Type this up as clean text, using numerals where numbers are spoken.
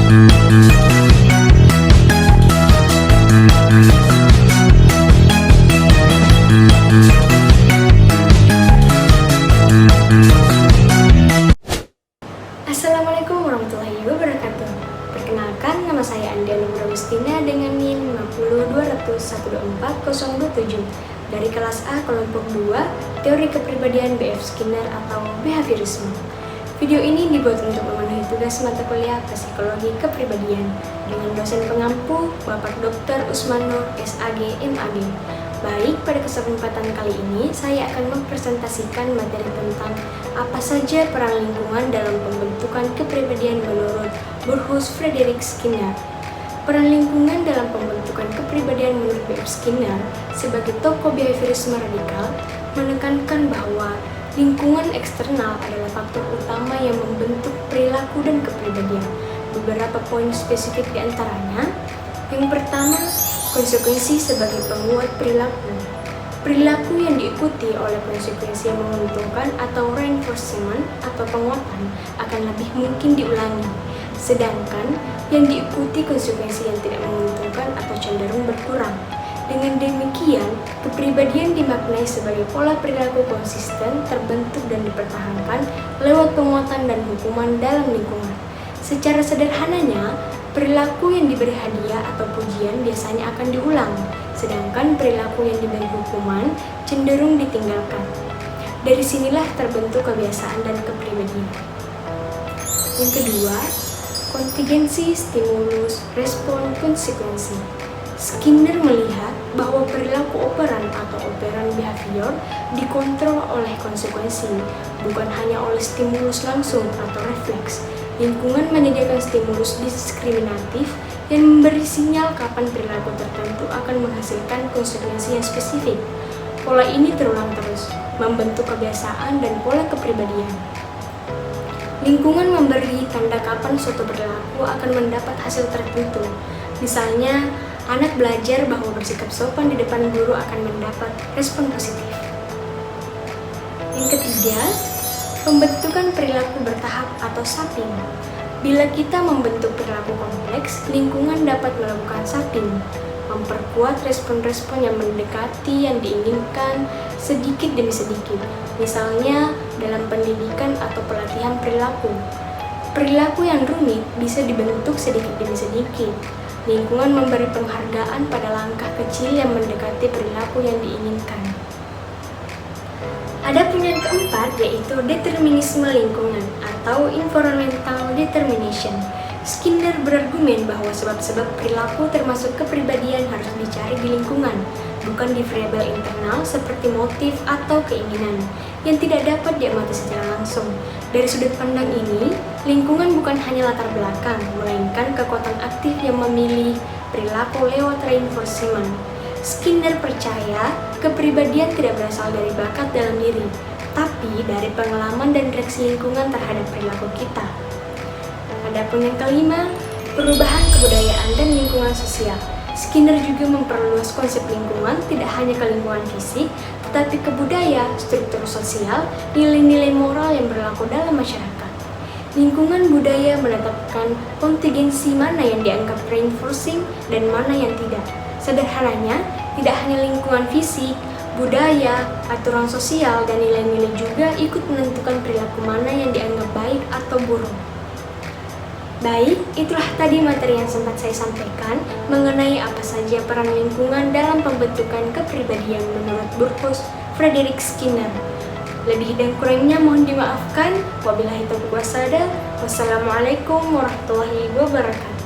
Assalamualaikum warahmatullahi wabarakatuh. Perkenalkan, nama saya Andiana Agustina dengan NIM 50200144027 dari kelas A kelompok 2 Teori Kepribadian BF Skinner atau Behaviorisme. Video ini dibuat untuk memenuhi tugas mata kuliah Psikologi Kepribadian dengan dosen pengampu Bapak Dr. Usman Nur SAG MAG. Baik, pada kesempatan kali ini saya akan mempresentasikan materi tentang apa saja peran lingkungan dalam pembentukan kepribadian menurut Burrhus Frederick Skinner. Peran lingkungan dalam pembentukan kepribadian menurut B.F. Skinner sebagai tokoh behaviorisme radikal menekankan bahwa lingkungan eksternal adalah faktor utama yang membentuk perilaku dan kepribadian. Beberapa poin spesifik diantaranya: yang pertama, konsekuensi sebagai penguat perilaku. Perilaku yang diikuti oleh konsekuensi yang menguntungkan atau reinforcement atau penguatan akan lebih mungkin diulangi. Sedangkan yang diikuti konsekuensi yang tidak menguntungkan atau cenderung berkurang. Dengan demikian, kepribadian dimaknai sebagai pola perilaku konsisten, terbentuk dan dipertahankan lewat penguatan dan hukuman dalam lingkungan. Secara sederhananya, perilaku yang diberi hadiah atau pujian biasanya akan diulang, sedangkan perilaku yang diberi hukuman cenderung ditinggalkan. Dari sinilah terbentuk kebiasaan dan kepribadian. Yang kedua, kontingensi, stimulus, respon, konsekuensi. Skinner melihat bahwa perilaku operan atau operan behavior dikontrol oleh konsekuensi, bukan hanya oleh stimulus langsung atau refleks. Lingkungan menyediakan stimulus diskriminatif yang memberi sinyal kapan perilaku tertentu akan menghasilkan konsekuensi yang spesifik. Pola ini terulang terus, membentuk kebiasaan dan pola kepribadian. Lingkungan memberi tanda kapan suatu perilaku akan mendapat hasil tertentu. Misalnya, anak belajar bahwa bersikap sopan di depan guru akan mendapat respon positif. Yang ketiga, pembentukan perilaku bertahap atau shaping. Bila kita membentuk perilaku kompleks, lingkungan dapat melakukan shaping, memperkuat respon-respon yang mendekati yang diinginkan sedikit demi sedikit. Misalnya, dalam pendidikan atau pelatihan perilaku. Perilaku yang rumit bisa dibentuk sedikit demi sedikit. Lingkungan memberi penghargaan pada langkah kecil yang mendekati perilaku yang diinginkan. Adapun yang keempat yaitu determinisme lingkungan atau environmental determination. Skinner berargumen bahwa sebab-sebab perilaku termasuk kepribadian harus dicari di lingkungan, bukan di variabel internal seperti motif atau keinginan yang tidak dapat diamati secara langsung. Dari sudut pandang ini, lingkungan bukan hanya latar belakang, melainkan kekuatan aktif yang memilih perilaku lewat reinforcement. Skinner percaya kepribadian tidak berasal dari bakat dalam diri, tapi dari pengalaman dan reaksi lingkungan terhadap perilaku kita. Adapun yang kelima, perubahan kebudayaan dan lingkungan sosial. Skinner juga memperluas konsep lingkungan tidak hanya ke lingkungan fisik, tetapi ke budaya, struktur sosial, nilai-nilai moral yang berlaku dalam masyarakat. Lingkungan budaya menetapkan kontingensi mana yang dianggap reinforcing dan mana yang tidak. Sederhananya, tidak hanya lingkungan fisik, budaya, aturan sosial, dan nilai-nilai juga ikut menentukan perilaku mana yang dianggap baik atau buruk. Baik, itulah tadi materi yang sempat saya sampaikan mengenai apa saja peran lingkungan dalam pembentukan kepribadian menurut Burrhus Frederick Skinner. Lebih dan kurangnya mohon dimaafkan. Wabillahi taufiq wal hidayah. Wassalamualaikum warahmatullahi wabarakatuh.